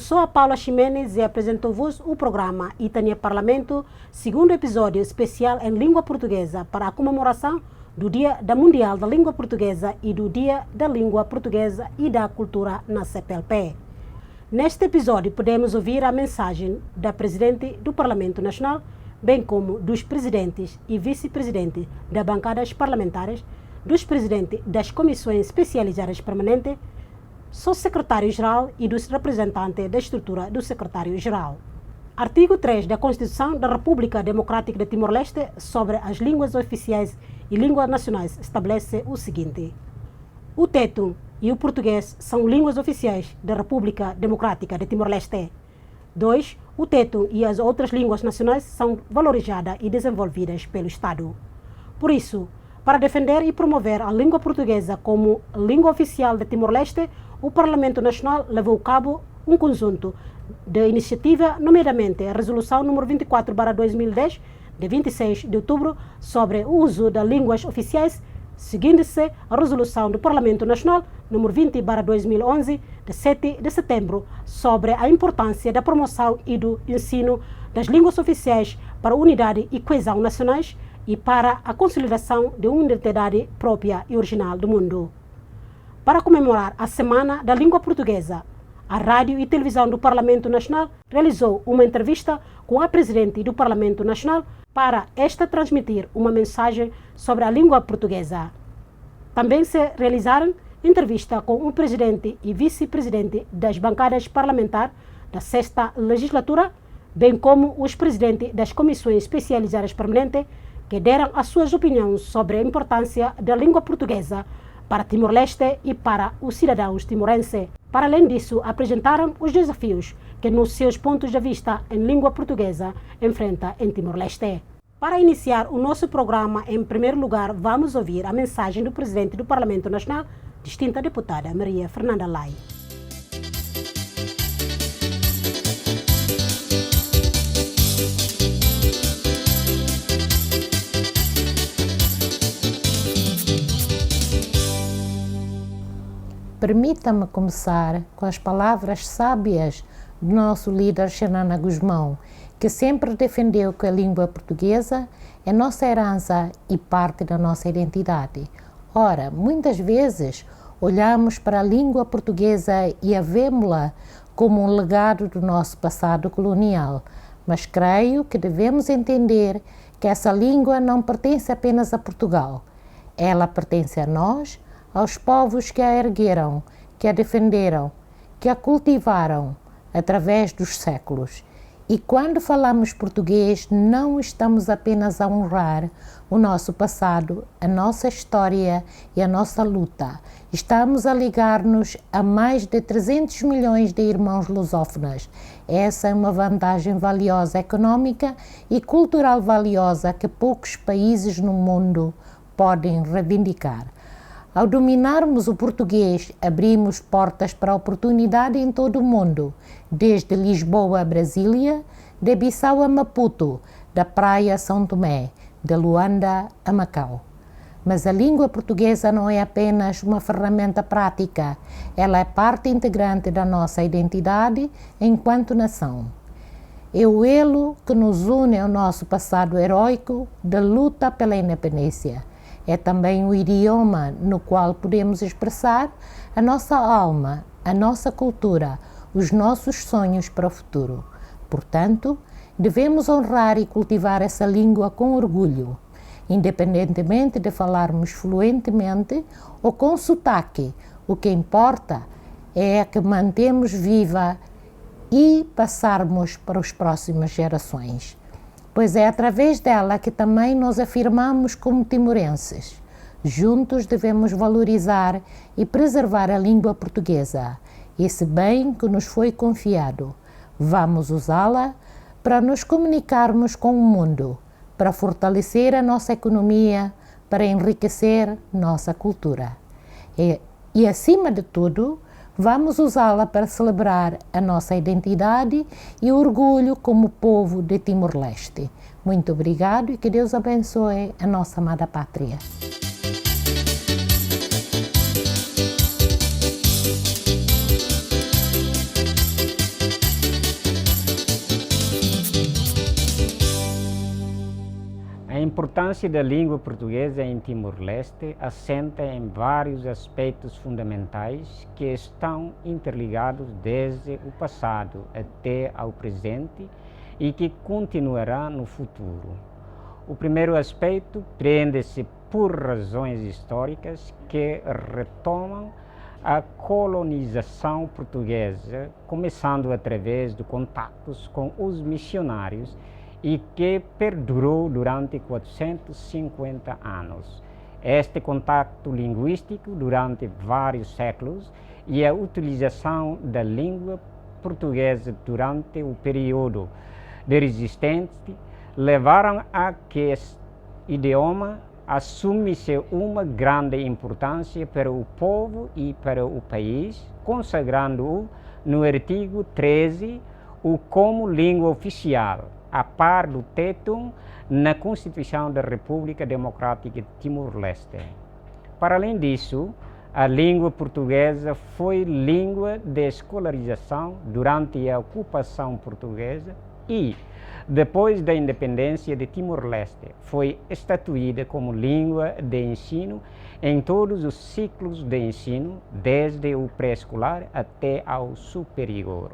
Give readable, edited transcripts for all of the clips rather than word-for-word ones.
sou a Paula Ximenes e apresento-vos o programa Itania Parlamento, segundo episódio especial em língua portuguesa para a comemoração do Dia da Mundial da Língua Portuguesa e do Dia da Língua Portuguesa e da Cultura na CPLP. Neste episódio podemos ouvir a mensagem da Presidente do Parlamento Nacional, bem como dos presidentes e vice-presidentes das bancadas parlamentares, dos presidentes das comissões especializadas permanentes, sou secretário-geral e dos representantes da estrutura do secretário-geral. Artigo 3 da Constituição da República Democrática de Timor-Leste sobre as línguas oficiais e línguas nacionais estabelece o seguinte: o teto e o português são línguas oficiais da República Democrática de Timor-Leste. 2. O teto e as outras línguas nacionais são valorizadas e desenvolvidas pelo Estado. Por isso, para defender e promover a língua portuguesa como língua oficial de Timor-Leste, o Parlamento Nacional levou a cabo um conjunto de iniciativas, nomeadamente a Resolução número 24/2010, de 26 de outubro, sobre o uso das línguas oficiais, seguindo-se a Resolução do Parlamento Nacional número 20/2011, de 7 de setembro, sobre a importância da promoção e do ensino das línguas oficiais para a unidade e coesão nacionais e para a consolidação de uma identidade própria e original do mundo. Para comemorar a Semana da Língua Portuguesa, a Rádio e Televisão do Parlamento Nacional realizou uma entrevista com a Presidente do Parlamento Nacional para esta transmitir uma mensagem sobre a língua portuguesa. Também se realizaram entrevistas com o Presidente e Vice-Presidente das bancadas parlamentares da 6ª Legislatura, bem como os Presidentes das comissões especializadas permanentes, que deram as suas opiniões sobre a importância da língua portuguesa para Timor-Leste e para os cidadãos timorenses. Para além disso, apresentaram os desafios que, nos seus pontos de vista em língua portuguesa, enfrenta em Timor-Leste. Para iniciar o nosso programa, em primeiro lugar, vamos ouvir a mensagem do Presidente do Parlamento Nacional, distinta deputada Maria Fernanda Lai. Permita-me começar com as palavras sábias do nosso líder Xanana Gusmão, que sempre defendeu que a língua portuguesa é nossa herança e parte da nossa identidade. Ora, muitas vezes olhamos para a língua portuguesa e a vemos-la como um legado do nosso passado colonial, mas creio que devemos entender que essa língua não pertence apenas a Portugal. Ela pertence a nós, aos povos que a ergueram, que a defenderam, que a cultivaram através dos séculos. E quando falamos português, não estamos apenas a honrar o nosso passado, a nossa história e a nossa luta. Estamos a ligar-nos a mais de 300 milhões de irmãos lusófonos. Essa é uma vantagem valiosa econômica e cultural valiosa que poucos países no mundo podem reivindicar. Ao dominarmos o português, abrimos portas para a oportunidade em todo o mundo, desde Lisboa a Brasília, de Bissau a Maputo, da Praia a São Tomé, de Luanda a Macau. Mas a língua portuguesa não é apenas uma ferramenta prática, ela é parte integrante da nossa identidade enquanto nação. É o elo que nos une ao nosso passado heróico de luta pela independência. É também o idioma no qual podemos expressar a nossa alma, a nossa cultura, os nossos sonhos para o futuro. Portanto, devemos honrar e cultivar essa língua com orgulho, independentemente de falarmos fluentemente ou com sotaque. O que importa é que mantemos viva e passarmos para as próximas gerações, pois é através dela que também nos afirmamos como timorenses. Juntos devemos valorizar e preservar a língua portuguesa, esse bem que nos foi confiado. Vamos usá-la para nos comunicarmos com o mundo, para fortalecer a nossa economia, para enriquecer nossa cultura. E acima de tudo, vamos usá-la para celebrar a nossa identidade e orgulho como povo de Timor-Leste. Muito obrigado e que Deus abençoe a nossa amada pátria. importância da língua portuguesa em Timor-Leste assenta em vários aspectos fundamentais que estão interligados desde o passado até ao presente e que continuará no futuro. O primeiro aspecto prende-se por razões históricas que retomam a colonização portuguesa, começando através de contatos com os missionários e que perdurou durante 450 anos. Este contato linguístico durante vários séculos e a utilização da língua portuguesa durante o período de resistência levaram a que este idioma assumisse uma grande importância para o povo e para o país, consagrando-o no artigo 13 como língua oficial, a par do Tetum na Constituição da República Democrática de Timor-Leste. Para além disso, a língua portuguesa foi língua de escolarização durante a ocupação portuguesa e, depois da independência de Timor-Leste, foi estatuída como língua de ensino em todos os ciclos de ensino, desde o pré-escolar até ao superior.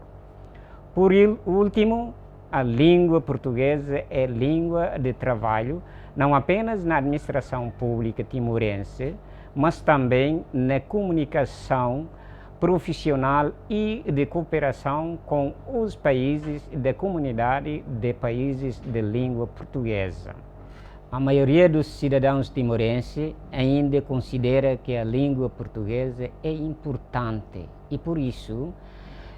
Por último, a língua portuguesa é língua de trabalho, não apenas na administração pública timorense, mas também na comunicação profissional e de cooperação com os países da comunidade de países de língua portuguesa. A maioria dos cidadãos timorenses ainda considera que a língua portuguesa é importante e, por isso,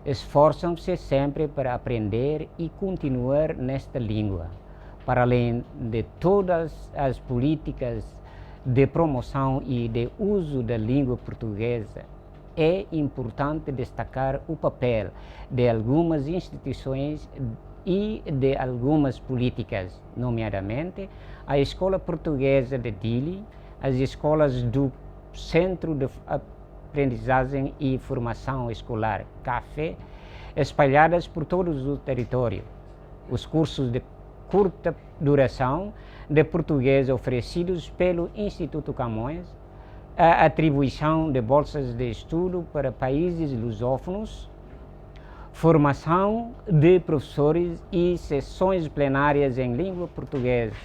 esforçam-se sempre para aprender e continuar nesta língua. Para além de todas as políticas de promoção e de uso da língua portuguesa, é importante destacar o papel de algumas instituições e de algumas políticas, nomeadamente a Escola Portuguesa de Dili, as escolas do Centro de Aprendizagem e Formação Escolar, CAFE, espalhadas por todo o território, os cursos de curta duração de português oferecidos pelo Instituto Camões, a atribuição de bolsas de estudo para países lusófonos, formação de professores e sessões plenárias em língua portuguesa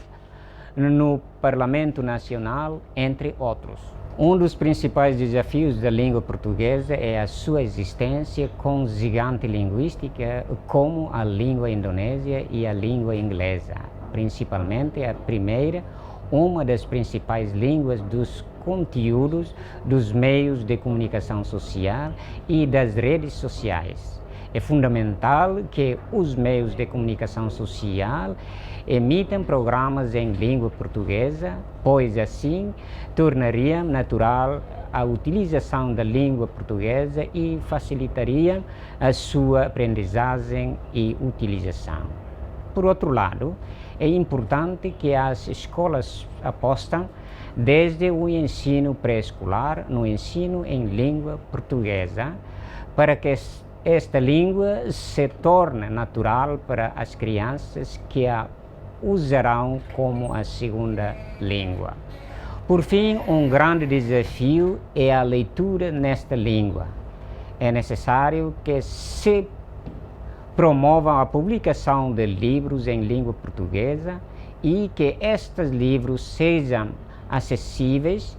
no Parlamento Nacional, entre outros. Um dos principais desafios da língua portuguesa é a sua existência com gigante linguística como a língua indonésia e a língua inglesa, principalmente a primeira, uma das principais línguas dos conteúdos dos meios de comunicação social e das redes sociais. É fundamental que os meios de comunicação social emitam programas em língua portuguesa, pois assim tornaria natural a utilização da língua portuguesa e facilitaria a sua aprendizagem e utilização. Por outro lado, é importante que as escolas apostem desde o ensino pré-escolar no ensino em língua portuguesa, para que esta língua se torne natural para as crianças que a usarão como a segunda língua. Por fim, um grande desafio é a leitura nesta língua. É necessário que se promova a publicação de livros em língua portuguesa e que estes livros sejam acessíveis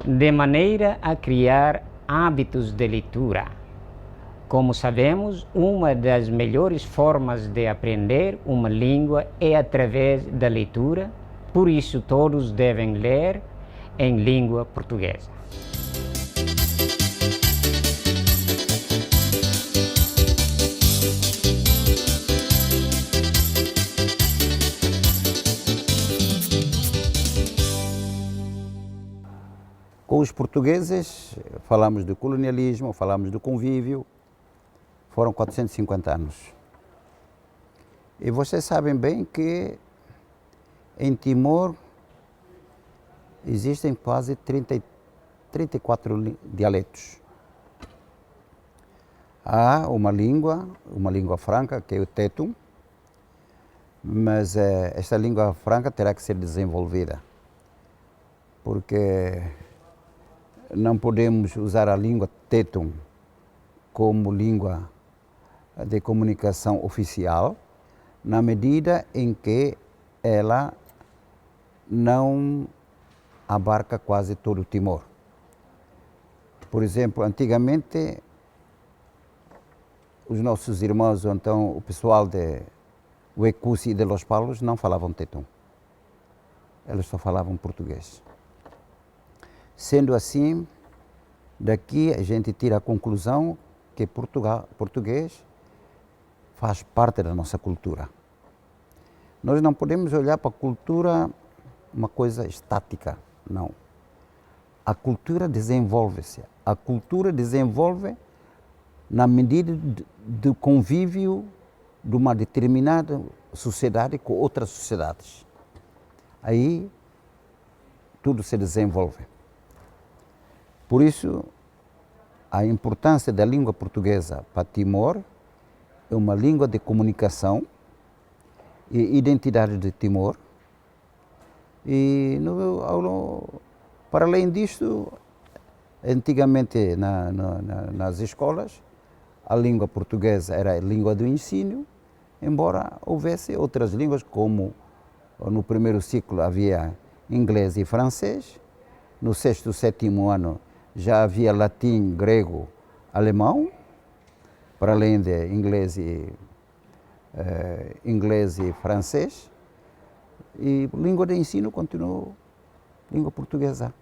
de maneira a criar hábitos de leitura. Como sabemos, uma das melhores formas de aprender uma língua é através da leitura, por isso todos devem ler em língua portuguesa. Com os portugueses, falamos do colonialismo, falamos do convívio, foram 450 anos. E vocês sabem bem que em Timor existem quase 34 dialetos. Há uma língua franca, que é o Tetum, mas esta língua franca terá que ser desenvolvida, porque não podemos usar a língua Tetum como língua de comunicação oficial, na medida em que ela não abarca quase todo o Timor. Por exemplo, antigamente, os nossos irmãos, ou então o pessoal de Huecusi e de Los Palos, não falavam Tetum. Eles só falavam português. Sendo assim, daqui a gente tira a conclusão que português faz parte da nossa cultura. Nós não podemos olhar para a cultura uma coisa estática, não. A cultura desenvolve-se. A cultura desenvolve na medida do convívio de uma determinada sociedade com outras sociedades. Aí tudo se desenvolve. Por isso, a importância da língua portuguesa para Timor é uma língua de comunicação e identidade de Timor. E para além disto, antigamente nas escolas, a língua portuguesa era a língua do ensino, embora houvesse outras línguas, como no primeiro ciclo havia inglês e francês, no sexto, sétimo ano já havia latim, grego, alemão, para além de inglês e francês, e língua de ensino continuou língua portuguesa.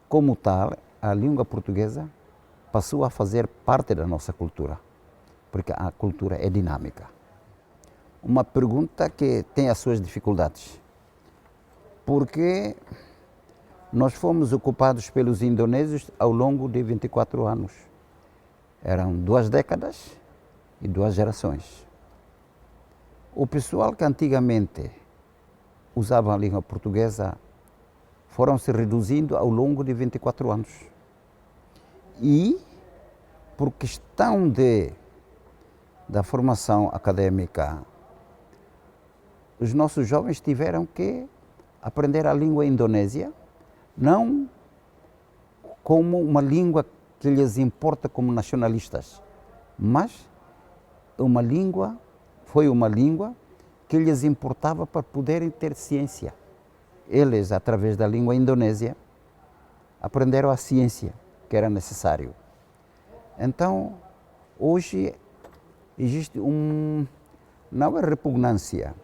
Como tal, a língua portuguesa passou a fazer parte da nossa cultura, porque a cultura é dinâmica. Uma pergunta que tem as suas dificuldades, porque nós fomos ocupados pelos indonésios ao longo de 24 anos. Eram 2 décadas e 2 gerações. O pessoal que antigamente usava a língua portuguesa foram se reduzindo ao longo de 24 anos. E, por questão da formação acadêmica, os nossos jovens tiveram que aprender a língua indonésia, não como uma língua que lhes importa como nacionalistas, mas foi uma língua que lhes importava para poderem ter ciência. Eles, através da língua indonésia, aprenderam a ciência que era necessário. Então, hoje existe não é repugnância,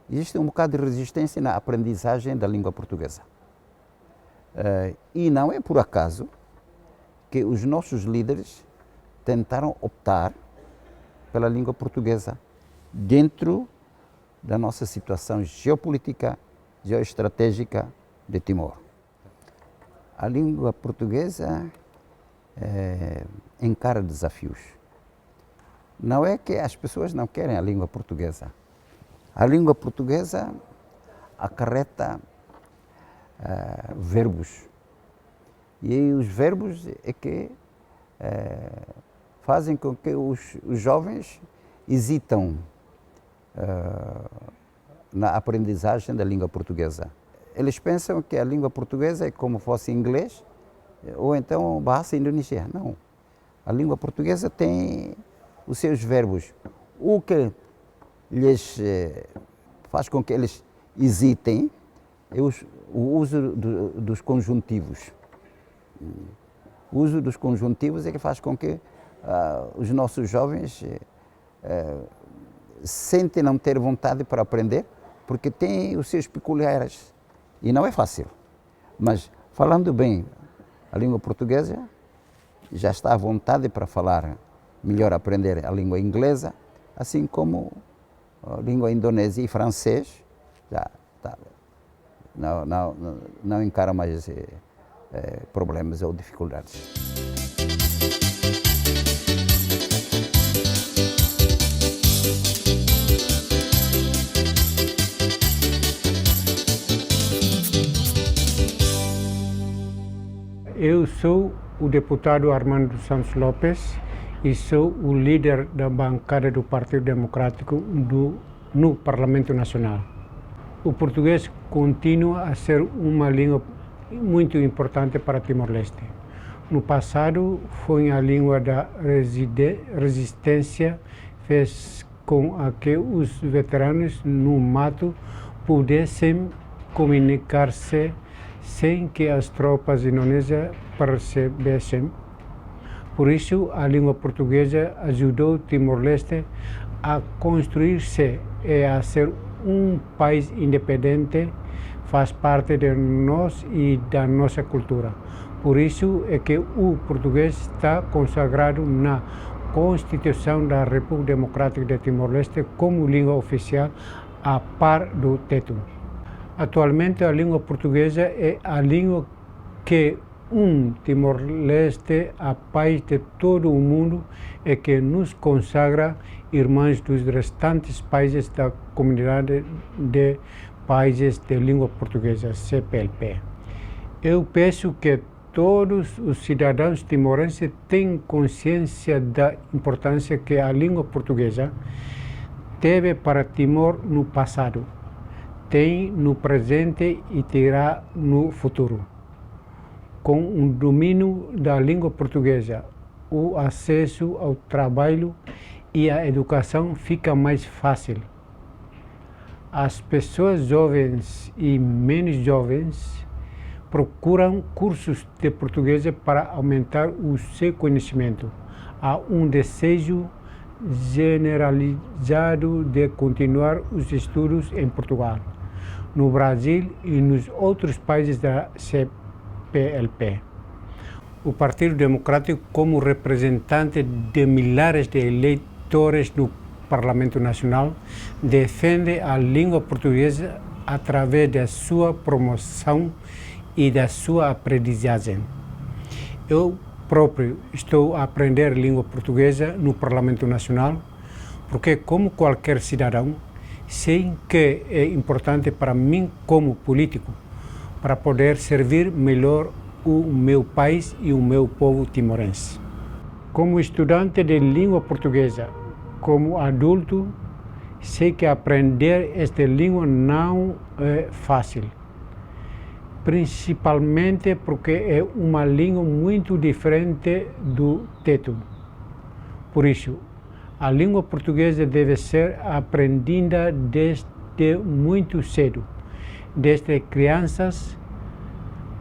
existe um bocado de resistência na aprendizagem da língua portuguesa. E não é por acaso que os nossos líderes tentaram optar pela língua portuguesa dentro da nossa situação geopolítica, geoestratégica de Timor. A língua portuguesa encara desafios. Não é que as pessoas não querem a língua portuguesa. A língua portuguesa acarreta verbos. E aí os verbos é que fazem com que os jovens hesitam na aprendizagem da língua portuguesa. Eles pensam que a língua portuguesa é como fosse inglês ou então bahasa indonésia. Não. A língua portuguesa tem os seus verbos. O que lhes faz com que eles hesitem é o uso dos conjuntivos. O uso dos conjuntivos é que faz com que os nossos jovens sentem não ter vontade para aprender, porque têm os seus peculiares. E não é fácil. Mas, falando bem a língua portuguesa, já está à vontade para falar melhor, aprender a língua inglesa, assim como a língua indonésia e francês, já está. Não encara mais problemas ou dificuldades. Eu sou o deputado Armando Santos Lopes e sou o líder da bancada do Partido Democrático do no Parlamento Nacional. O português continua a ser uma língua muito importante para Timor-Leste. No passado, foi a língua da resistência, fez com que os veteranos no mato pudessem comunicar-se sem que as tropas indonésias percebessem. Por isso, a língua portuguesa ajudou Timor-Leste a construir-se e a ser um país independente, faz parte de nós e da nossa cultura. Por isso é que o português está consagrado na Constituição da República Democrática de Timor-Leste como língua oficial a par do teto. Atualmente, a língua portuguesa é a língua que Timor-Leste, a paz de todo o mundo, e que nos consagra irmãos dos restantes países da Comunidade de Países de Língua Portuguesa, CPLP. Eu penso que todos os cidadãos timorenses têm consciência da importância que a língua portuguesa teve para Timor no passado, tem no presente e terá no futuro. Com o domínio da língua portuguesa, o acesso ao trabalho e à educação fica mais fácil. As pessoas jovens e menos jovens procuram cursos de português para aumentar o seu conhecimento. Há um desejo generalizado de continuar os estudos em Portugal, no Brasil e nos outros países da CPLP. O Partido Democrático, como representante de milhares de eleitores no Parlamento Nacional, defende a língua portuguesa através da sua promoção e da sua aprendizagem. Eu próprio estou a aprender língua portuguesa no Parlamento Nacional, porque, como qualquer cidadão, sei que é importante para mim, como político, para poder servir melhor o meu país e o meu povo timorense. Como estudante de língua portuguesa, como adulto, sei que aprender esta língua não é fácil, principalmente porque é uma língua muito diferente do teto. Por isso, a língua portuguesa deve ser aprendida desde muito cedo, desde crianças,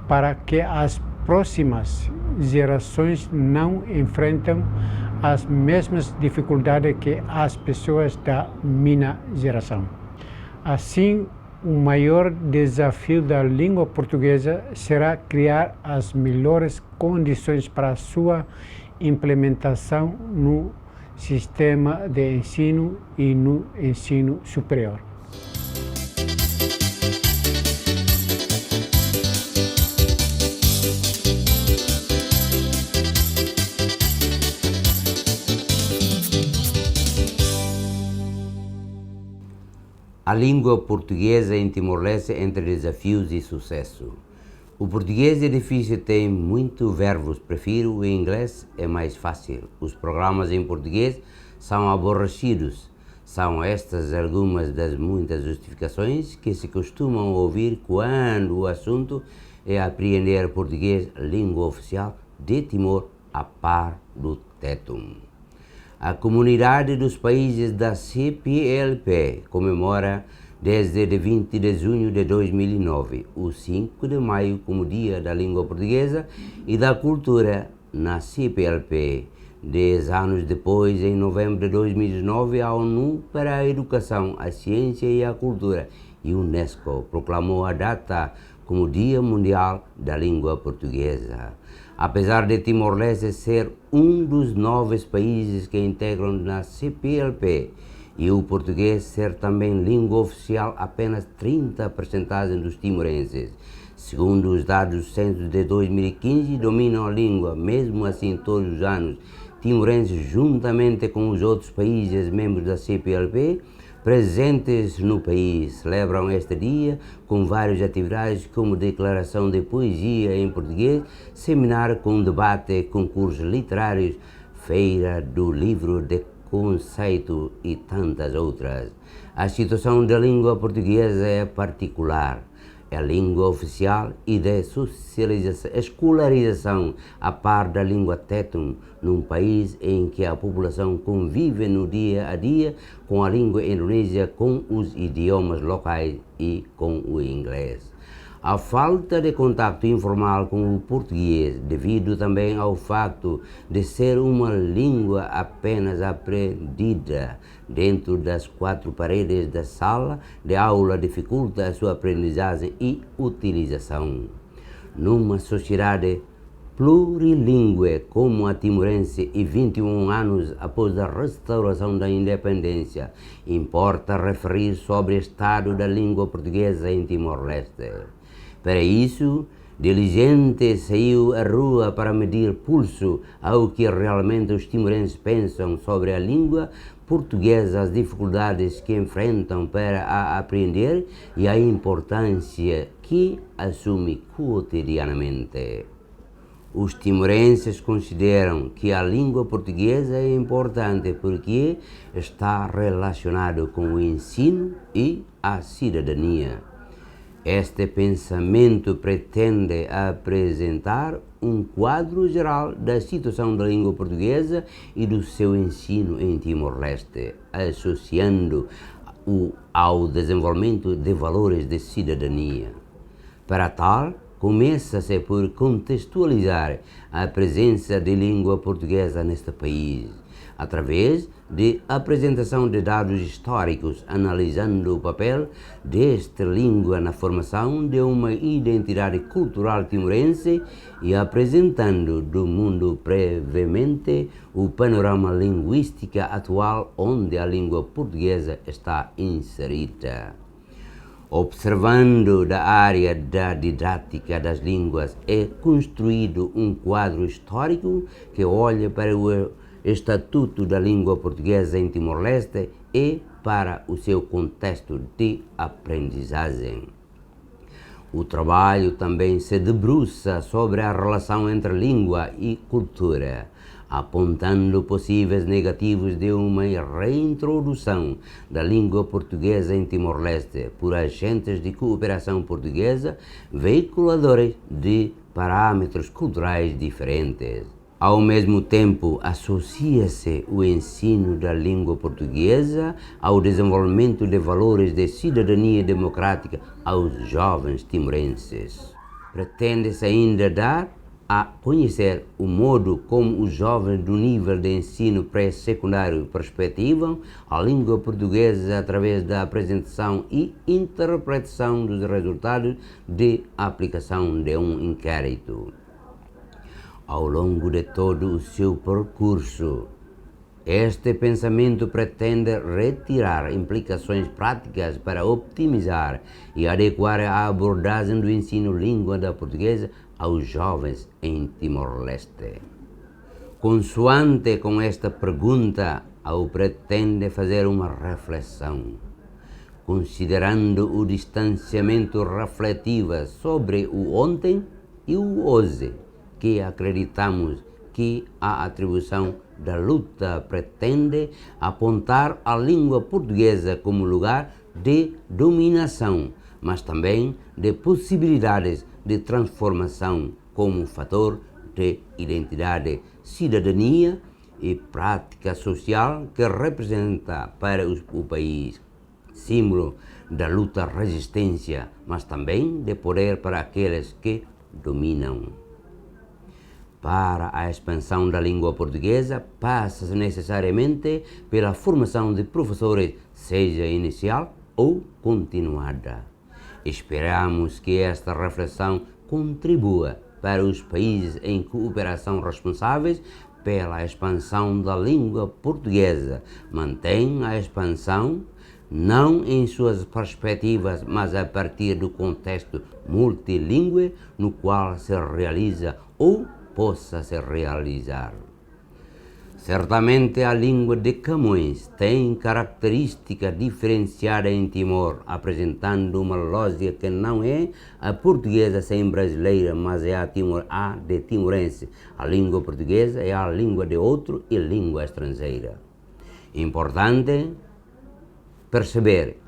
para que as próximas gerações não enfrentem as mesmas dificuldades que as pessoas da minha geração. Assim, o maior desafio da língua portuguesa será criar as melhores condições para a sua implementação no sistema de ensino e no ensino superior. A língua portuguesa em Timor-Leste entre desafios e sucesso. O português é difícil, tem muitos verbos, prefiro o inglês, é mais fácil. Os programas em português são aborrecidos. São estas algumas das muitas justificações que se costumam ouvir quando o assunto é apreender português, língua oficial de Timor, a par do teto. A comunidade dos países da CPLP comemora desde 20 de junho de 2009 o 5 de maio como Dia da Língua Portuguesa e da Cultura na CPLP. 10 anos depois, em novembro de 2019, a ONU para a Educação, a Ciência e a Cultura e Unesco proclamou a data como Dia Mundial da Língua Portuguesa. Apesar de Timor-Leste ser um dos 9 países que integram na CPLP e o português ser também língua oficial, apenas 30% dos timorenses, segundo os dados do censo de 2015, dominam a língua. Mesmo assim, todos os anos, timorenses, juntamente com os outros países membros da CPLP, presentes no país, celebram este dia com várias atividades como declaração de poesia em português, seminário com debate, concursos literários, feira do livro de conceito e tantas outras. A situação da língua portuguesa é particular. É a língua oficial e de socialização, escolarização a par da língua tétum, num país em que a população convive no dia a dia com a língua indonésia, com os idiomas locais e com o inglês. A falta de contato informal com o português, devido também ao facto de ser uma língua apenas aprendida dentro das quatro paredes da sala de aula, dificulta a sua aprendizagem e utilização. Numa sociedade plurilingüe como a timorense e 21 anos após a restauração da independência, importa referir sobre o estado da língua portuguesa em Timor-Leste. Para isso, diligente saiu à rua para medir pulso ao que realmente os timorenses pensam sobre a língua portuguesa, as dificuldades que enfrentam para a aprender e a importância que assume cotidianamente. Os timorenses consideram que a língua portuguesa é importante porque está relacionado com o ensino e a cidadania. Este pensamento pretende apresentar um quadro geral da situação da língua portuguesa e do seu ensino em Timor-Leste, associando-o ao desenvolvimento de valores de cidadania. Para tal, começa-se por contextualizar a presença de língua portuguesa neste país, através de apresentação de dados históricos, analisando o papel desta língua na formação de uma identidade cultural timorense e apresentando do mundo brevemente o panorama linguístico atual onde a língua portuguesa está inserida. Observando da área da didática das línguas, é construído um quadro histórico que olha para o Estatuto da Língua Portuguesa em Timor-Leste e para o seu contexto de aprendizagem. O trabalho também se debruça sobre a relação entre língua e cultura, apontando possíveis negativos de uma reintrodução da língua portuguesa em Timor-Leste por agentes de cooperação portuguesa, veiculadores de parâmetros culturais diferentes. Ao mesmo tempo, associa-se o ensino da língua portuguesa ao desenvolvimento de valores de cidadania democrática aos jovens timorenses. Pretende-se ainda dar a conhecer o modo como os jovens do nível de ensino pré-secundário perspectivam a língua portuguesa através da apresentação e interpretação dos resultados de aplicação de um inquérito. Ao longo de todo o seu percurso, este pensamento pretende retirar implicações práticas para optimizar e adequar a abordagem do ensino língua da portuguesa aos jovens em Timor-Leste. Consoante com esta pergunta, ao pretende fazer uma reflexão, considerando o distanciamento refletivo sobre o ontem e o hoje, que acreditamos que a atribuição da luta pretende apontar a língua portuguesa como lugar de dominação, mas também de possibilidades de transformação como fator de identidade, cidadania e prática social que representa para o país símbolo da luta-resistência, mas também de poder para aqueles que dominam. Para a expansão da língua portuguesa, passa-se necessariamente pela formação de professores, seja inicial ou continuada. Esperamos que esta reflexão contribua para os países em cooperação responsáveis pela expansão da língua portuguesa. Mantém a expansão não em suas perspectivas, mas a partir do contexto multilingüe no qual se realiza ou possa se realizar. Certamente a língua de Camões tem característica diferenciada em Timor, apresentando uma lógica que não é a portuguesa sem brasileira, mas é a de timorense. A língua portuguesa é a língua de outro e língua estrangeira. Importante perceber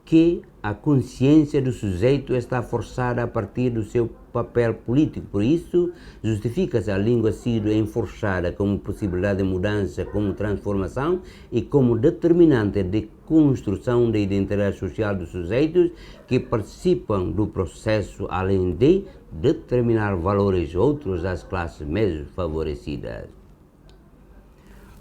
que a consciência do sujeito está forçada a partir do seu papel político. Por isso, justifica-se a língua sido enforçada como possibilidade de mudança, como transformação e como determinante de construção da identidade social dos sujeitos que participam do processo, além de determinar valores outros das classes menos favorecidas.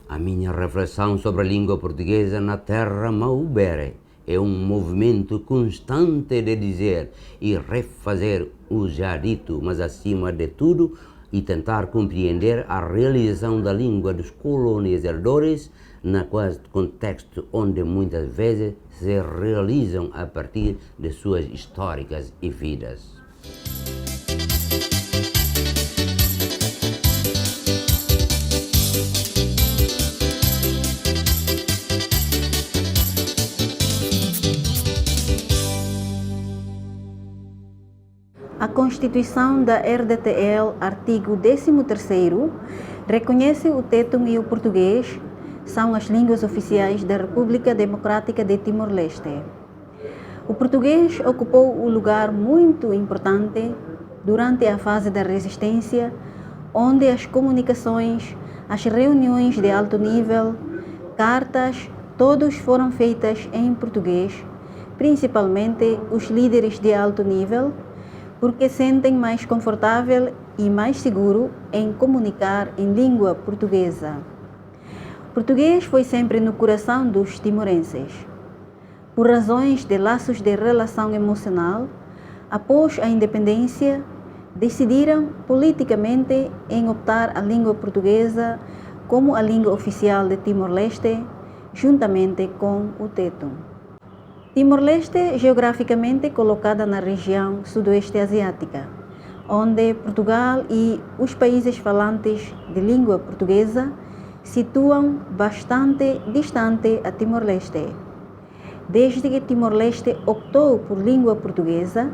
A minha reflexão sobre a língua portuguesa na terra Maubere é um movimento constante de dizer e refazer o já dito, mas acima de tudo, e tentar compreender a realização da língua dos colonizadores no contexto onde muitas vezes se realizam a partir de suas históricas e vidas. A Constituição da RDTL, artigo 13º, reconhece o tétum e o português são as línguas oficiais da República Democrática de Timor-Leste. O português ocupou um lugar muito importante durante a fase da resistência, onde as comunicações, as reuniões de alto nível, cartas, todos foram feitas em português, principalmente os líderes de alto nível, porque sentem mais confortável e mais seguro em comunicar em língua portuguesa. O português foi sempre no coração dos timorenses. Por razões de laços de relação emocional, após a independência, decidiram politicamente em optar a língua portuguesa como a língua oficial de Timor-Leste, juntamente com o tétum. Timor-Leste, geograficamente colocada na região sudoeste asiática, onde Portugal e os países falantes de língua portuguesa situam bastante distante a Timor-Leste. Desde que Timor-Leste optou por língua portuguesa,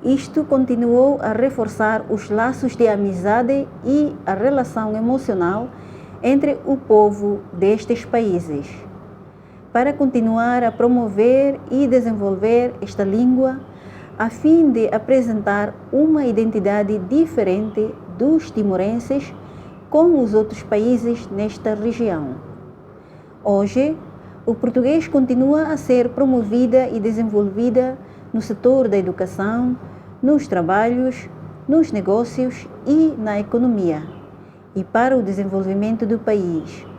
isto continuou a reforçar os laços de amizade e a relação emocional entre o povo destes países. Para continuar a promover e desenvolver esta língua, a fim de apresentar uma identidade diferente dos timorenses com os outros países nesta região. Hoje, o português continua a ser promovida e desenvolvida no setor da educação, nos trabalhos, nos negócios e na economia, e para o desenvolvimento do país.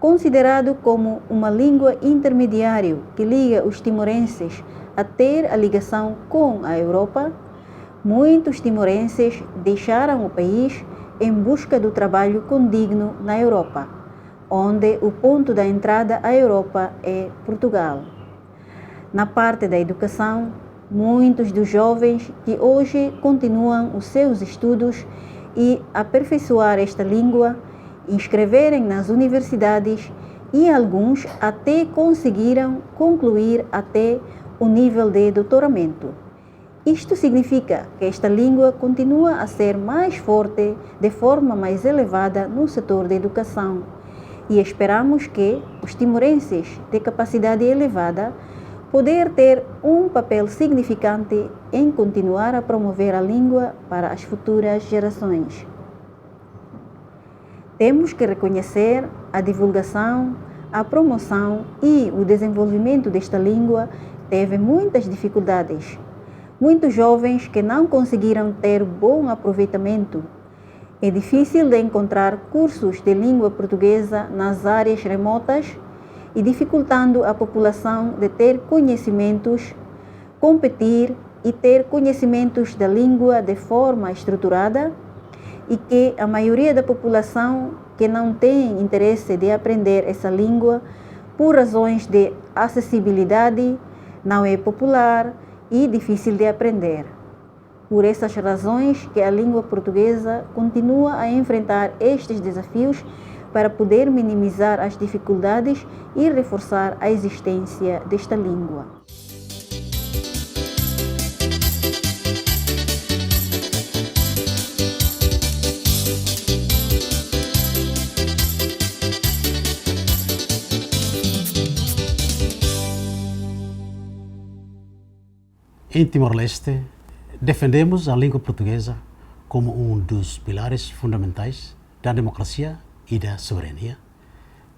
Considerado como uma língua intermediária que liga os timorenses a ter a ligação com a Europa, muitos timorenses deixaram o país em busca do trabalho condigno na Europa, onde o ponto da entrada à Europa é Portugal. Na parte da educação, muitos dos jovens que hoje continuam os seus estudos e aperfeiçoar esta língua, inscreverem nas universidades e alguns até conseguiram concluir até o nível de doutoramento. Isto significa que esta língua continua a ser mais forte de forma mais elevada no setor da educação e esperamos que os timorenses de capacidade elevada poder ter um papel significante em continuar a promover a língua para as futuras gerações. Temos que reconhecer a divulgação, a promoção e o desenvolvimento desta língua teve muitas dificuldades. Muitos jovens que não conseguiram ter bom aproveitamento. É difícil de encontrar cursos de língua portuguesa nas áreas remotas e dificultando a população de ter conhecimentos, competir e ter conhecimentos da língua de forma estruturada, e que a maioria da população que não tem interesse de aprender essa língua por razões de acessibilidade não é popular e difícil de aprender. Por essas razões que a língua portuguesa continua a enfrentar estes desafios para poder minimizar as dificuldades e reforçar a existência desta língua. Em Timor-Leste, defendemos a língua portuguesa como um dos pilares fundamentais da democracia e da soberania,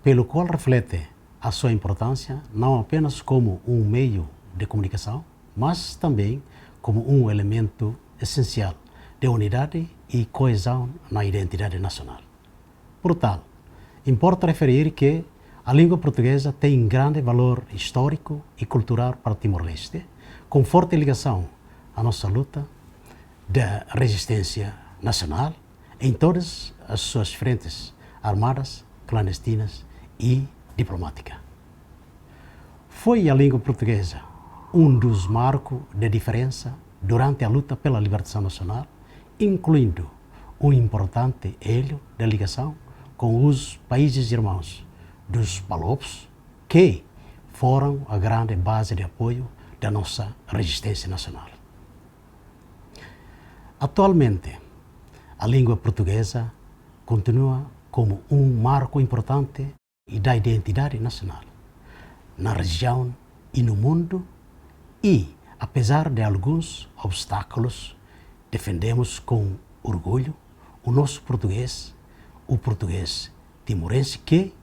pelo qual reflete a sua importância não apenas como um meio de comunicação, mas também como um elemento essencial de unidade e coesão na identidade nacional. Por tal, importa referir que a língua portuguesa tem grande valor histórico e cultural para Timor-Leste, com forte ligação à nossa luta da resistência nacional em todas as suas frentes armadas, clandestinas e diplomática. Foi a língua portuguesa um dos marcos de diferença durante a luta pela libertação nacional, incluindo um importante elo de ligação com os países irmãos dos Palopes, que foram a grande base de apoio da nossa resistência nacional. Atualmente, a língua portuguesa continua como um marco importante da identidade nacional na região e no mundo e, apesar de alguns obstáculos, defendemos com orgulho o nosso português, o português timorense, que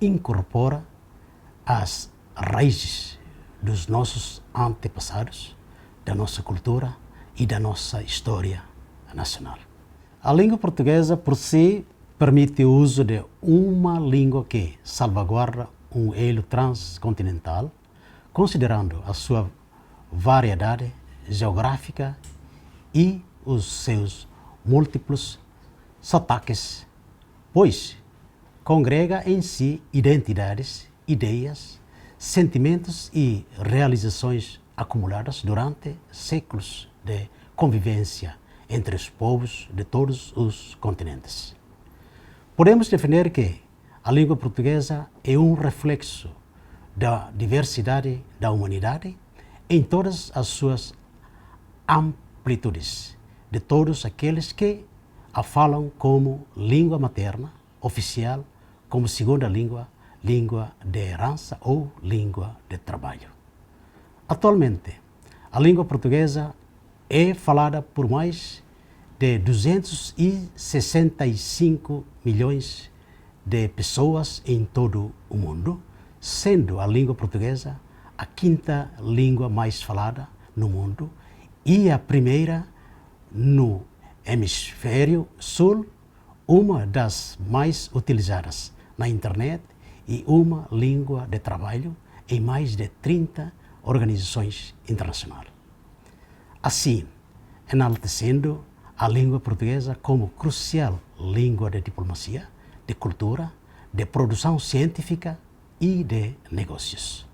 incorpora as raízes dos nossos antepassados, da nossa cultura e da nossa história nacional. A língua portuguesa, por si, permite o uso de uma língua que salvaguarda um elo transcontinental, considerando a sua variedade geográfica e os seus múltiplos sotaques, pois congrega em si identidades, ideias, sentimentos e realizações acumuladas durante séculos de convivência entre os povos de todos os continentes. Podemos definir que a língua portuguesa é um reflexo da diversidade da humanidade em todas as suas amplitudes, de todos aqueles que a falam como língua materna, oficial, como segunda língua, língua de herança ou língua de trabalho. Atualmente, a língua portuguesa é falada por mais de 265 milhões de pessoas em todo o mundo, sendo a língua portuguesa a quinta língua mais falada no mundo e a primeira no hemisfério sul, uma das mais utilizadas na internet e uma língua de trabalho em mais de 30 organizações internacionais. Assim, enaltecendo a língua portuguesa como crucial língua de diplomacia, de cultura, de produção científica e de negócios.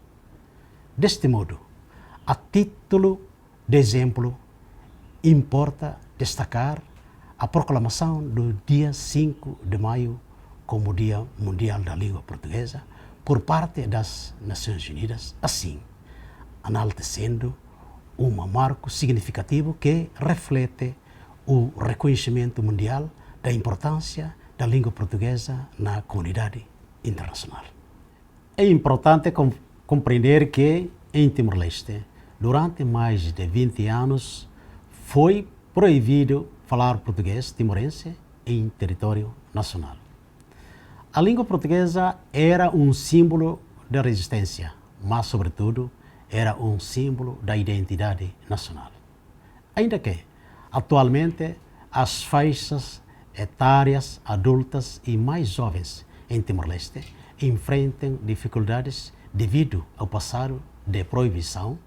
Deste modo, a título de exemplo, importa destacar a proclamação do dia 5 de maio como Dia Mundial da Língua Portuguesa por parte das Nações Unidas, assim, enaltecendo um marco significativo que reflete o reconhecimento mundial da importância da língua portuguesa na comunidade internacional. É importante compreender que, em Timor-Leste, durante mais de 20 anos, foi proibido falar português timorense em território nacional. A língua portuguesa era um símbolo de resistência, mas, sobretudo, era um símbolo da identidade nacional. Ainda que, atualmente, as faixas etárias adultas e mais jovens em Timor-Leste enfrentam dificuldades devido ao passado de proibição,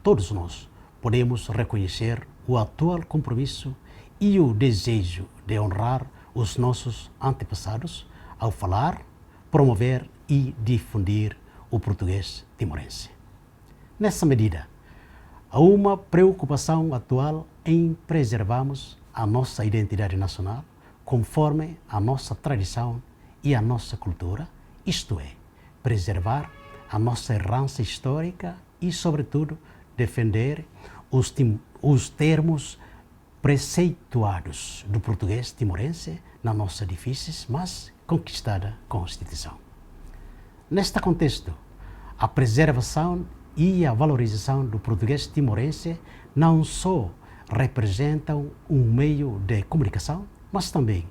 todos nós podemos reconhecer o atual compromisso e o desejo de honrar os nossos antepassados ao falar, promover e difundir o português timorense. Nessa medida, há uma preocupação atual em preservarmos a nossa identidade nacional conforme a nossa tradição e a nossa cultura, isto é, preservar a nossa herança histórica e, sobretudo, defender os termos preceituados do português timorense na nossa difícil, mas conquistada Constituição. Neste contexto, a preservação e a valorização do português timorense não só representam um meio de comunicação, mas também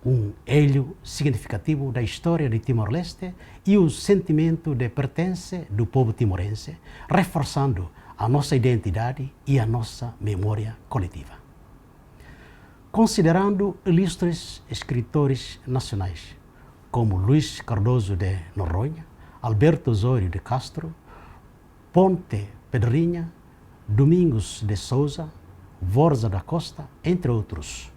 um elo significativo da história de Timor-Leste e o sentimento de pertença do povo timorense, reforçando a nossa identidade e a nossa memória coletiva. Considerando ilustres escritores nacionais, como Luís Cardoso de Noronha, Alberto Osório de Castro, Ponte Pedrinha, Domingos de Souza, Borza da Costa, entre outros,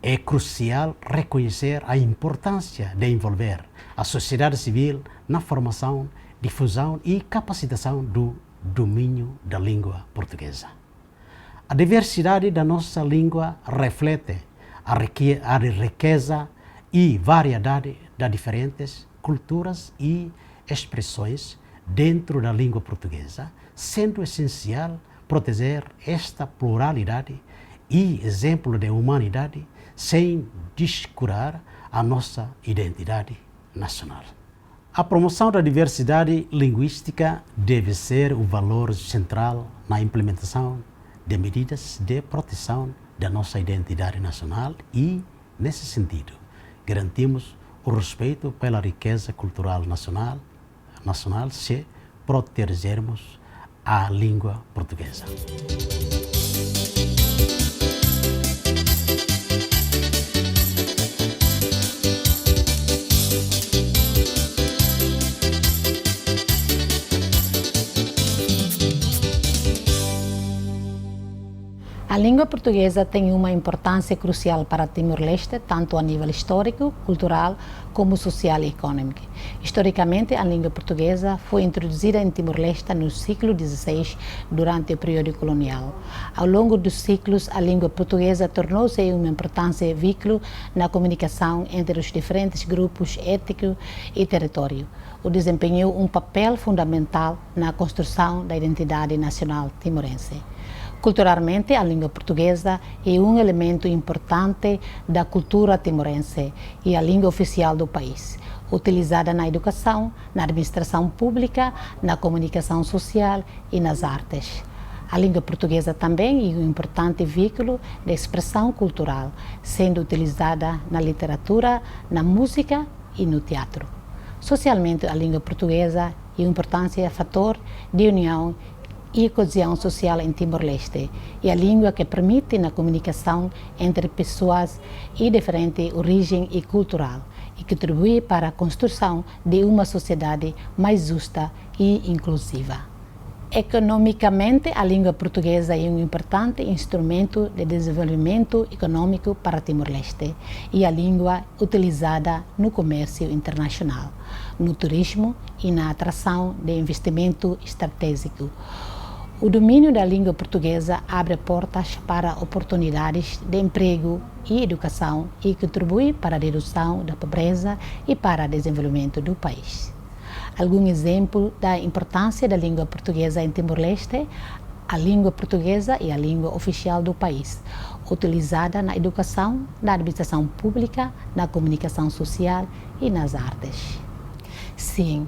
é crucial reconhecer a importância de envolver a sociedade civil na formação, difusão e capacitação do domínio da língua portuguesa. A diversidade da nossa língua reflete a riqueza e variedade das diferentes culturas e expressões dentro da língua portuguesa, sendo essencial proteger esta pluralidade e exemplo de humanidade sem descurar a nossa identidade nacional. A promoção da diversidade linguística deve ser o valor central na implementação de medidas de proteção da nossa identidade nacional e, nesse sentido, garantimos o respeito pela riqueza cultural nacional se protegermos a língua portuguesa. A língua portuguesa tem uma importância crucial para Timor-Leste, tanto a nível histórico, cultural, como social e econômico. Historicamente, a língua portuguesa foi introduzida em Timor-Leste no século XVI, durante o período colonial. Ao longo dos séculos, a língua portuguesa tornou-se um importante veículo na comunicação entre os diferentes grupos étnicos e território. Desempenhou um papel fundamental na construção da identidade nacional timorense. Culturalmente, a língua portuguesa é um elemento importante da cultura timorense e a língua oficial do país, utilizada na educação, na administração pública, na comunicação social e nas artes. A língua portuguesa também é um importante veículo de expressão cultural, sendo utilizada na literatura, na música e no teatro. Socialmente, a língua portuguesa é um importante fator de união e coesão social em Timor-Leste, e a língua que permite a comunicação entre pessoas de diferente origem e cultural, e contribui para a construção de uma sociedade mais justa e inclusiva. Economicamente, a língua portuguesa é um importante instrumento de desenvolvimento econômico para Timor-Leste e a língua utilizada no comércio internacional, no turismo e na atração de investimento estratégico. O domínio da língua portuguesa abre portas para oportunidades de emprego e educação e contribui para a redução da pobreza e para o desenvolvimento do país. Algum exemplo da importância da língua portuguesa em Timor-Leste: a língua portuguesa é a língua oficial do país, utilizada na educação, na administração pública, na comunicação social e nas artes. Sim,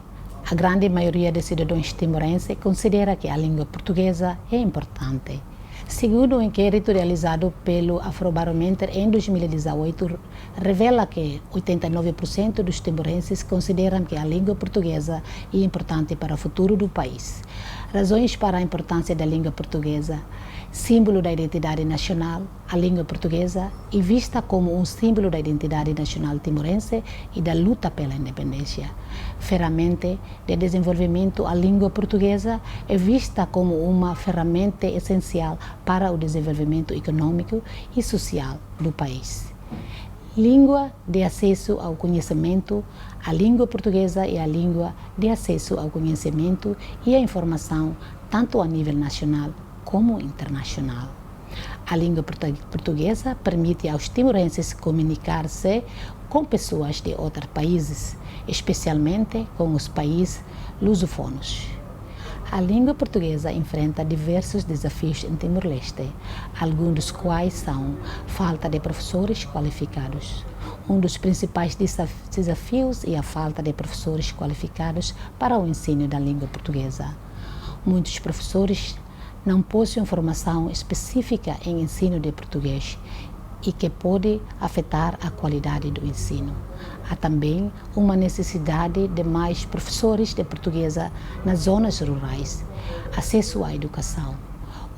a grande maioria dos cidadãos timorenses considera que a língua portuguesa é importante. Segundo um inquérito realizado pelo Afrobarometer em 2018, revela que 89% dos timorenses consideram que a língua portuguesa é importante para o futuro do país. Razões para a importância da língua portuguesa: símbolo da identidade nacional, a língua portuguesa é vista como um símbolo da identidade nacional timorense e da luta pela independência. Ferramenta de desenvolvimento, a língua portuguesa é vista como uma ferramenta essencial para o desenvolvimento econômico e social do país. Língua de acesso ao conhecimento, a língua portuguesa é a língua de acesso ao conhecimento e à informação, tanto a nível nacional como internacional. A língua portuguesa permite aos timorenses comunicar-se com pessoas de outros países, especialmente com os países lusófonos. A língua portuguesa enfrenta diversos desafios em Timor-Leste, alguns dos quais são falta de professores qualificados. Um dos principais desafios é a falta de professores qualificados para o ensino da língua portuguesa. Muitos professores não possuem formação específica em ensino de português e que pode afetar a qualidade do ensino. Há também uma necessidade de mais professores de portuguesa nas zonas rurais, acesso à educação.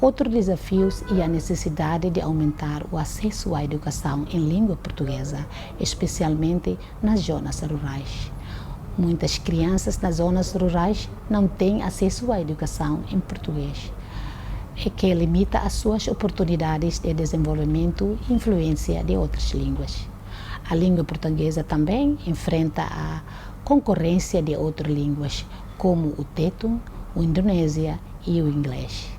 Outro desafio é a necessidade de aumentar o acesso à educação em língua portuguesa, especialmente nas zonas rurais. Muitas crianças nas zonas rurais não têm acesso à educação em português, o que limita as suas oportunidades de desenvolvimento e influência de outras línguas. A língua portuguesa também enfrenta a concorrência de outras línguas, como o tetum, o indonésia e o inglês.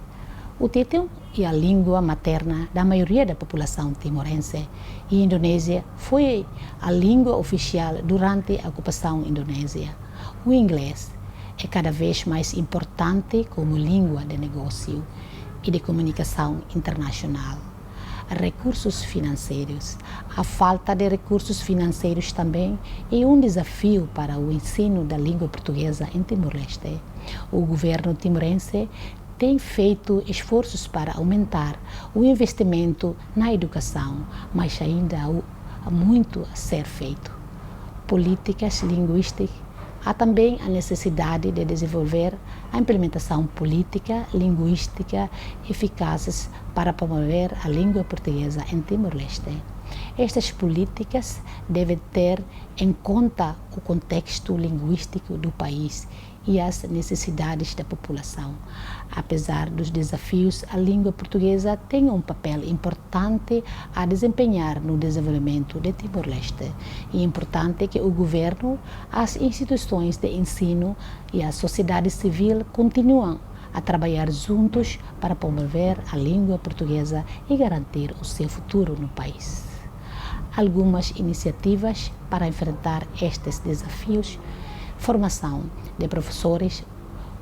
O tetum é a língua materna da maioria da população timorense e a Indonésia foi a língua oficial durante a ocupação indonésia. O inglês é cada vez mais importante como língua de negócio e de comunicação internacional. Recursos financeiros. A falta de recursos financeiros também é um desafio para o ensino da língua portuguesa em Timor-Leste. O governo timorense tem feito esforços para aumentar o investimento na educação, mas ainda há muito a ser feito. Políticas linguísticas. Há também a necessidade de desenvolver a implementação política linguística eficazes para promover a língua portuguesa em Timor-Leste. Estas políticas devem ter em conta o contexto linguístico do país e as necessidades da população. Apesar dos desafios, a língua portuguesa tem um papel importante a desempenhar no desenvolvimento de Timor-Leste. É importante que o governo, as instituições de ensino e a sociedade civil continuem a trabalhar juntos para promover a língua portuguesa e garantir o seu futuro no país. Algumas iniciativas para enfrentar estes desafios: formação de professores.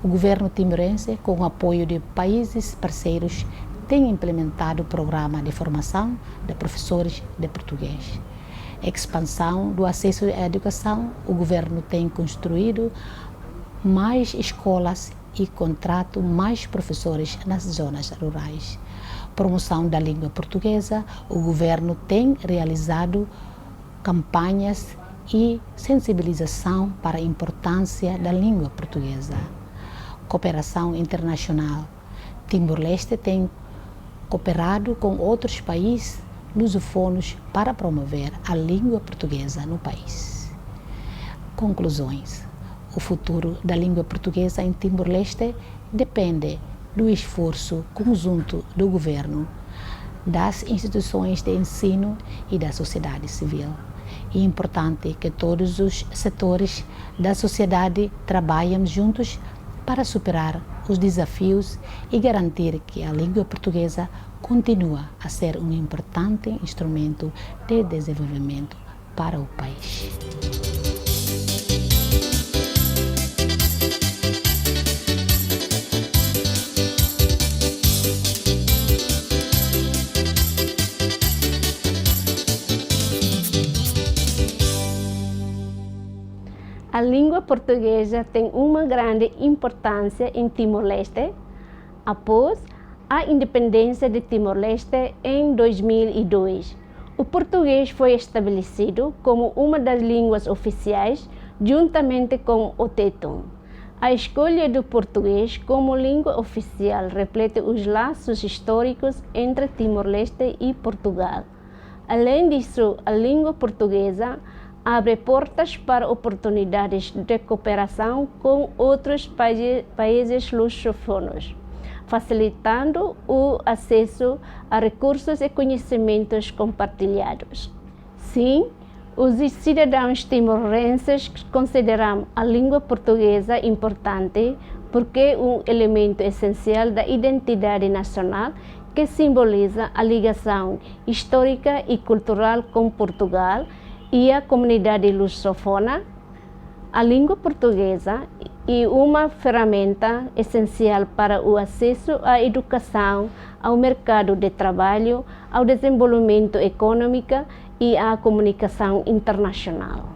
O governo timorense, com o apoio de países parceiros, tem implementado o programa de formação de professores de português. Expansão do acesso à educação. O governo tem construído mais escolas e contrato mais professores nas zonas rurais. Promoção da língua portuguesa. O governo tem realizado campanhas e sensibilização para a importância da língua portuguesa. Cooperação internacional. Timor-Leste tem cooperado com outros países lusófonos para promover a língua portuguesa no país. Conclusões. O futuro da língua portuguesa em Timor-Leste depende do esforço conjunto do governo, das instituições de ensino e da sociedade civil. É importante que todos os setores da sociedade trabalhem juntos para superar os desafios e garantir que a língua portuguesa continue a ser um importante instrumento de desenvolvimento para o país. A língua portuguesa tem uma grande importância em Timor-Leste. Após a independência de Timor-Leste em 2002, o português foi estabelecido como uma das línguas oficiais, juntamente com o tetum. A escolha do português como língua oficial reflete os laços históricos entre Timor-Leste e Portugal. Além disso, a língua portuguesa abre portas para oportunidades de cooperação com outros países lusófonos, facilitando o acesso a recursos e conhecimentos compartilhados. Sim, os cidadãos timorenses consideram a língua portuguesa importante porque é um elemento essencial da identidade nacional que simboliza a ligação histórica e cultural com Portugal e a comunidade lusófona. A língua portuguesa é uma ferramenta essencial para o acesso à educação, ao mercado de trabalho, ao desenvolvimento econômico e à comunicação internacional.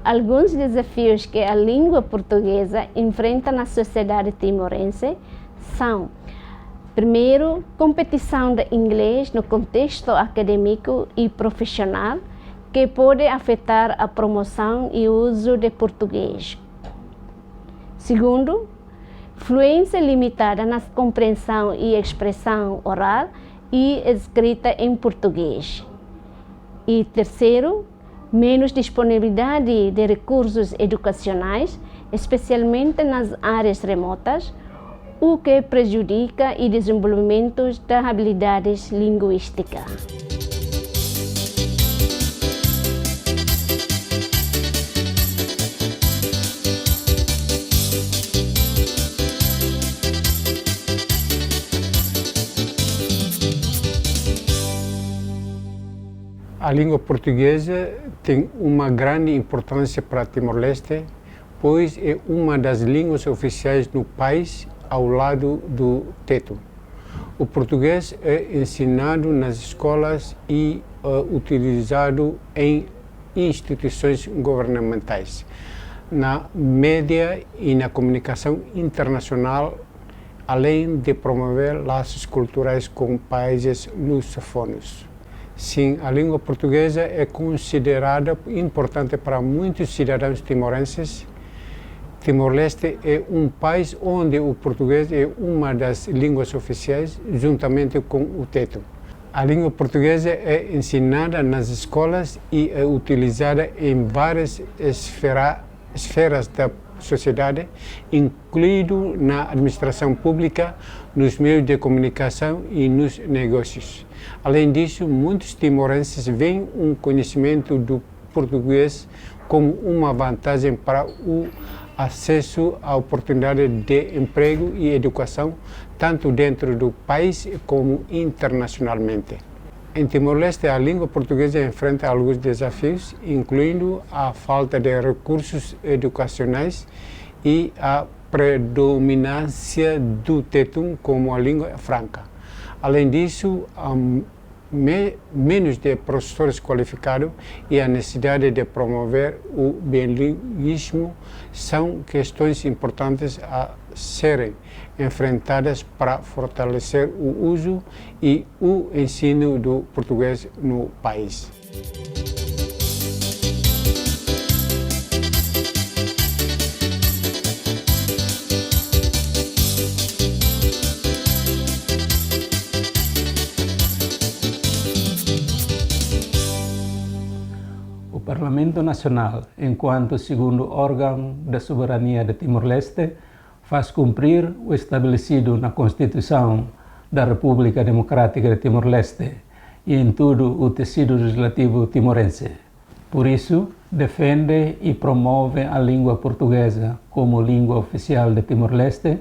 Alguns desafios que a língua portuguesa enfrenta na sociedade timorense são: primeiro, competição de inglês no contexto acadêmico e profissional, que pode afetar a promoção e uso de português. Segundo, fluência limitada na compreensão e expressão oral e escrita em português. E terceiro, menos disponibilidade de recursos educacionais, especialmente nas áreas remotas, o que prejudica o desenvolvimento das habilidades linguísticas. A língua portuguesa tem uma grande importância para Timor-Leste, pois é uma das línguas oficiais no país ao lado do teto. O português é ensinado nas escolas e utilizado em instituições governamentais, na mídia e na comunicação internacional, além de promover laços culturais com países lusófonos. Sim, a língua portuguesa é considerada importante para muitos cidadãos timorenses. Timor-Leste é um país onde o português é uma das línguas oficiais, juntamente com o teto. A língua portuguesa é ensinada nas escolas e é utilizada em várias esferas da sociedade, incluindo na administração pública, nos meios de comunicação e nos negócios. Além disso, muitos timorenses veem um conhecimento do português como uma vantagem para o acesso a oportunidades de emprego e educação, tanto dentro do país como internacionalmente. Em Timor-Leste, a língua portuguesa enfrenta alguns desafios, incluindo a falta de recursos educacionais e a predominância do tetum como a língua franca. Além disso, menos de professores qualificados e a necessidade de promover o bilinguismo são questões importantes a serem enfrentadas para fortalecer o uso e o ensino do português no país. O Parlamento Nacional, enquanto segundo órgão da soberania de Timor-Leste, faz cumprir o estabelecido na Constituição da República Democrática de Timor-Leste e em todo o tecido legislativo timorense. Por isso, defende e promove a língua portuguesa como língua oficial de Timor-Leste,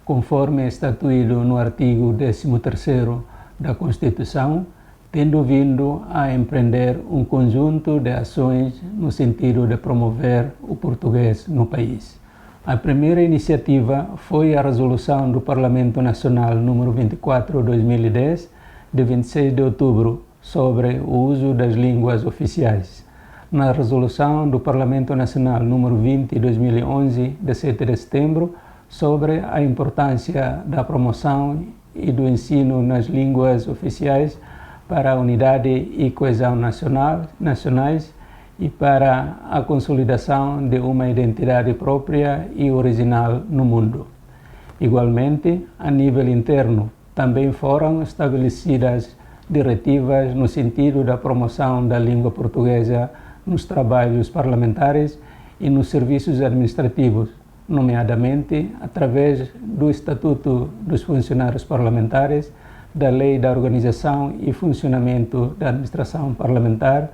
conforme estatuído no artigo 13º da Constituição, tendo vindo a empreender um conjunto de ações no sentido de promover o português no país. A primeira iniciativa foi a Resolução do Parlamento Nacional número 24/2010, de 26 de outubro, sobre o uso das línguas oficiais. Na Resolução do Parlamento Nacional número 20/2011, de 7 de setembro, sobre a importância da promoção e do ensino nas línguas oficiais para a unidade e coesão nacionais e para a consolidação de uma identidade própria e original no mundo. Igualmente, a nível interno, também foram estabelecidas diretivas no sentido da promoção da língua portuguesa nos trabalhos parlamentares e nos serviços administrativos, nomeadamente através do Estatuto dos Funcionários Parlamentares, da Lei da Organização e Funcionamento da Administração Parlamentar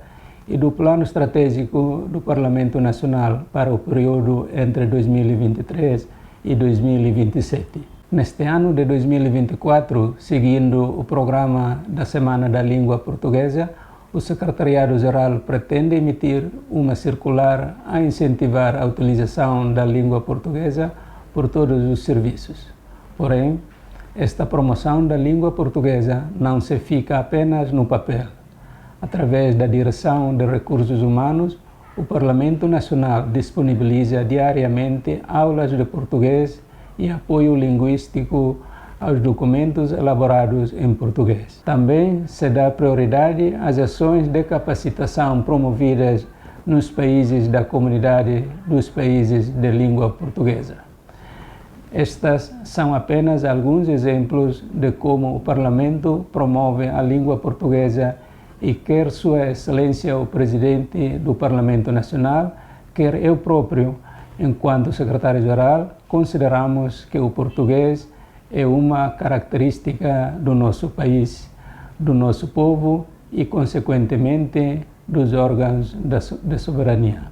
e do Plano Estratégico do Parlamento Nacional para o período entre 2023 e 2027. Neste ano de 2024, seguindo o programa da Semana da Língua Portuguesa, o Secretariado-Geral pretende emitir uma circular a incentivar a utilização da língua portuguesa por todos os serviços. Porém, esta promoção da língua portuguesa não se fica apenas no papel. Através da Direção de Recursos Humanos, O Parlamento Nacional disponibiliza diariamente aulas de português e apoio linguístico aos documentos elaborados em português. Também se dá prioridade às ações de capacitação promovidas nos países da comunidade dos países de língua portuguesa. Estas são apenas alguns exemplos de como o Parlamento promove a língua portuguesa e quer Sua Excelência o Presidente do Parlamento Nacional, quer eu próprio, enquanto Secretário-Geral, consideramos que o português é uma característica do nosso país, do nosso povo e, consequentemente, dos órgãos de soberania.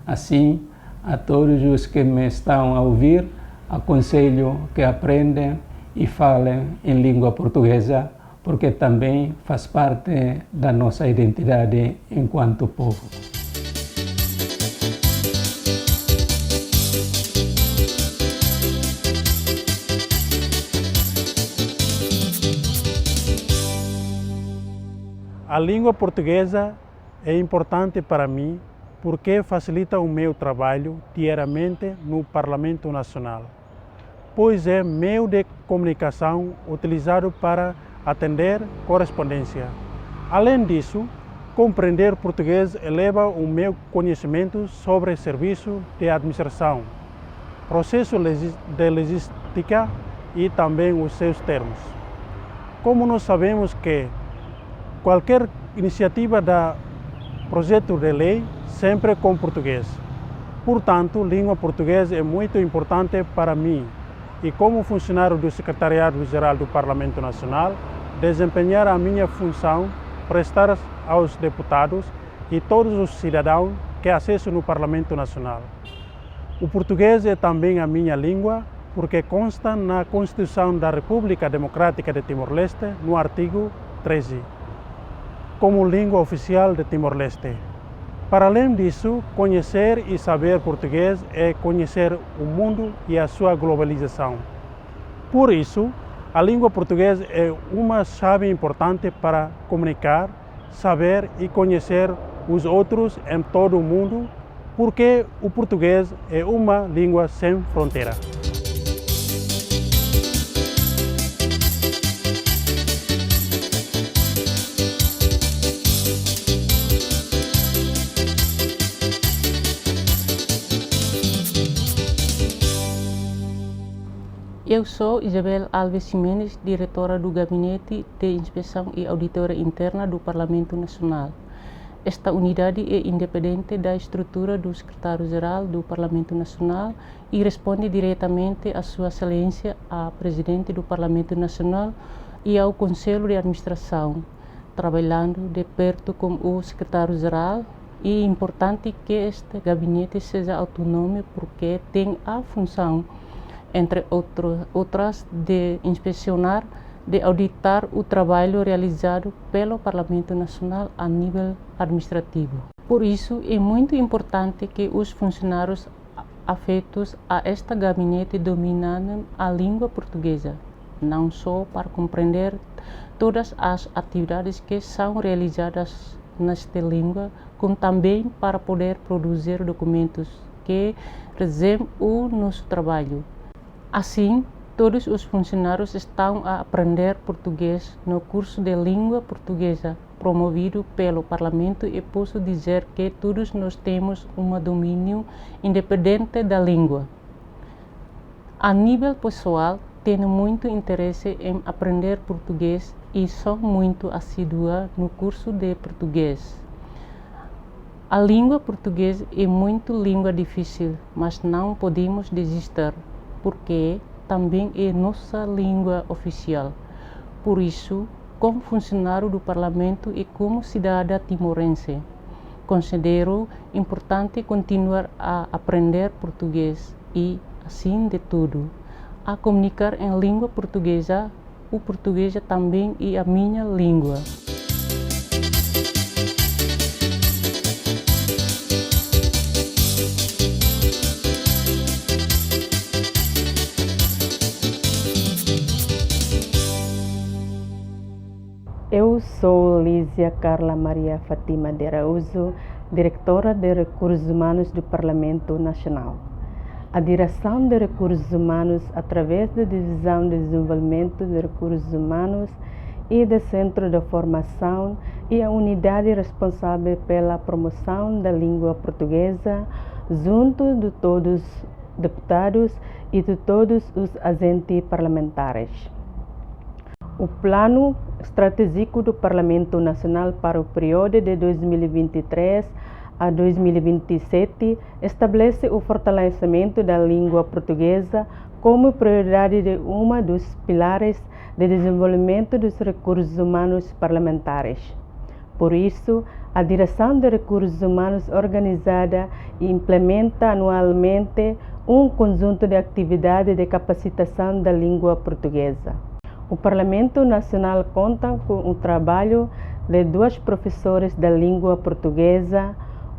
Assim, a todos os que me estão a ouvir, aconselho que aprendam e falem em língua portuguesa, porque também faz parte da nossa identidade enquanto povo. A língua portuguesa é importante para mim porque facilita o meu trabalho diariamente no Parlamento Nacional, pois é meio de comunicação utilizado para atender correspondência. Além disso, compreender português eleva o meu conhecimento sobre serviço de administração, processo de logística e também os seus termos. Como nós sabemos que qualquer iniciativa da projeto de lei sempre com português. Portanto, língua portuguesa é muito importante para mim e, como funcionário do Secretariado-Geral do Parlamento Nacional, desempenhar a minha função, prestar aos deputados e todos os cidadãos que acessam no Parlamento Nacional. O português é também a minha língua porque consta na Constituição da República Democrática de Timor-Leste, no artigo 13. Como língua oficial de Timor-Leste. Para além disso, conhecer e saber português é conhecer o mundo e a sua globalização. Por isso, a língua portuguesa é uma chave importante para comunicar, saber e conhecer os outros em todo o mundo, porque o português é uma língua sem fronteira. Eu sou Isabel Alves Ximenes, diretora do Gabinete de Inspeção e Auditoria Interna do Parlamento Nacional. Esta unidade é independente da estrutura do Secretário-Geral do Parlamento Nacional e responde diretamente à Sua Excelência, a Presidente do Parlamento Nacional e ao Conselho de Administração, trabalhando de perto com o Secretário-Geral. E é importante que este gabinete seja autônomo porque tem a função, entre outras, de inspecionar, de auditar o trabalho realizado pelo Parlamento Nacional a nível administrativo. Por isso, é muito importante que os funcionários afetos a este gabinete dominem a língua portuguesa, não só para compreender todas as atividades que são realizadas nesta língua, como também para poder produzir documentos que resumen o nosso trabalho. Assim, todos os funcionários estão a aprender português no curso de língua portuguesa promovido pelo Parlamento e posso dizer que todos nós temos um domínio independente da língua. A nível pessoal, tenho muito interesse em aprender português e sou muito assídua no curso de português. A língua portuguesa é muito língua difícil, mas não podemos desistir, porque também é nossa língua oficial. Por isso, como funcionário do Parlamento e como cidadã timorense, considero importante continuar a aprender português e, assim de tudo, a comunicar em língua portuguesa. O português também é a minha língua. Eu sou Lísia Carla Maria Fatima de Araújo, diretora de Recursos Humanos do Parlamento Nacional. A Direção de Recursos Humanos, através da Divisão de Desenvolvimento de Recursos Humanos e do Centro de Formação, e a unidade responsável pela promoção da língua portuguesa, junto de todos os deputados e de todos os agentes parlamentares. O Plano Estratégico do Parlamento Nacional para o período de 2023 a 2027 estabelece o fortalecimento da língua portuguesa como prioridade de um dos pilares de desenvolvimento dos recursos humanos parlamentares. Por isso, a Direção de Recursos Humanos organizada e implementa anualmente um conjunto de atividades de capacitação da língua portuguesa. O Parlamento Nacional conta com o trabalho de 2 professores da língua portuguesa,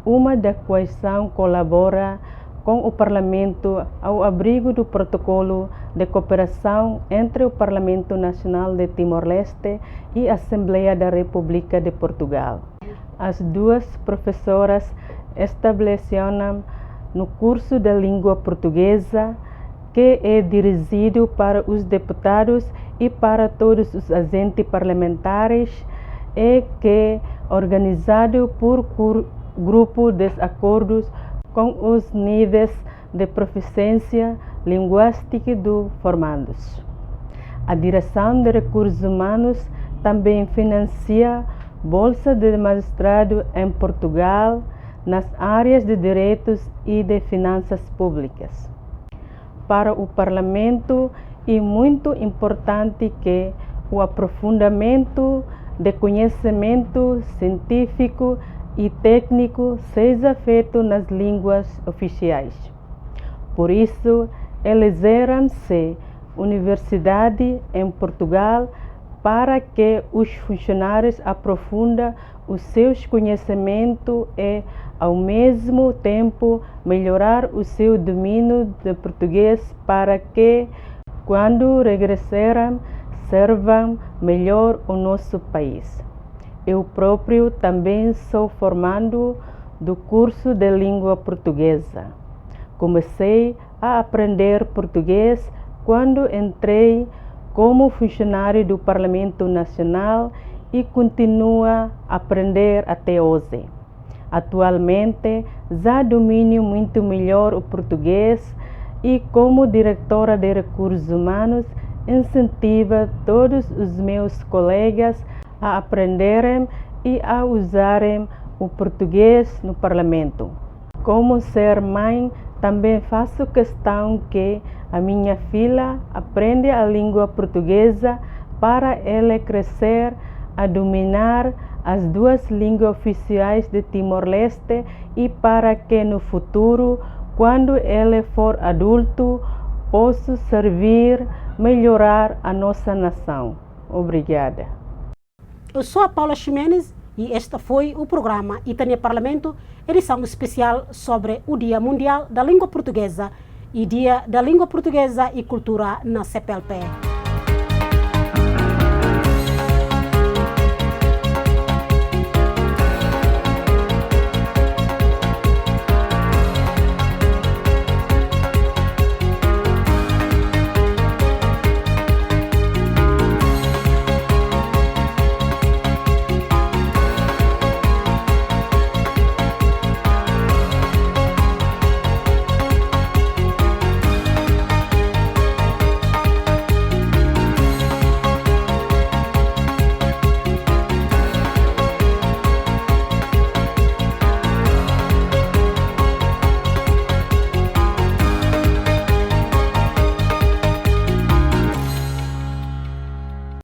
uma das quais colabora com o Parlamento ao abrigo do Protocolo de Cooperação entre o Parlamento Nacional de Timor-Leste e a Assembleia da República de Portugal. As 2 professoras estabeleceram no curso da língua portuguesa, que é dirigido para os deputados e para todos os agentes parlamentares, e que é organizado por grupo de acordos com os níveis de proficiência linguística dos formandos. A Direção de Recursos Humanos também financia bolsa de mestrado em Portugal nas áreas de direitos e de finanças públicas. Para o Parlamento é muito importante que o aprofundamento de conhecimento científico e técnico seja feito nas línguas oficiais. Por isso, elegeram-se universidades em Portugal para que os funcionários aprofundem os seus conhecimentos e, ao mesmo tempo, melhorar o seu domínio de português para que, quando regressarem, servam melhor o nosso país. Eu próprio também sou formando do curso de língua portuguesa. Comecei a aprender português quando entrei como funcionário do Parlamento Nacional e continuo a aprender até hoje. Atualmente, já domino muito melhor o português e, como diretora de Recursos Humanos, incentivo todos os meus colegas a aprenderem e a usarem o português no Parlamento. Como ser mãe, também faço questão que a minha filha aprenda a língua portuguesa para ela crescer a dominar as 2 línguas oficiais de Timor-Leste e para que no futuro, quando ele for adulto, possa servir, melhorar a nossa nação. Obrigada. Eu sou a Paula Ximenes e este foi o programa Itania Parlamento, edição especial sobre o Dia Mundial da Língua Portuguesa e Dia da Língua Portuguesa e Cultura na CPLP.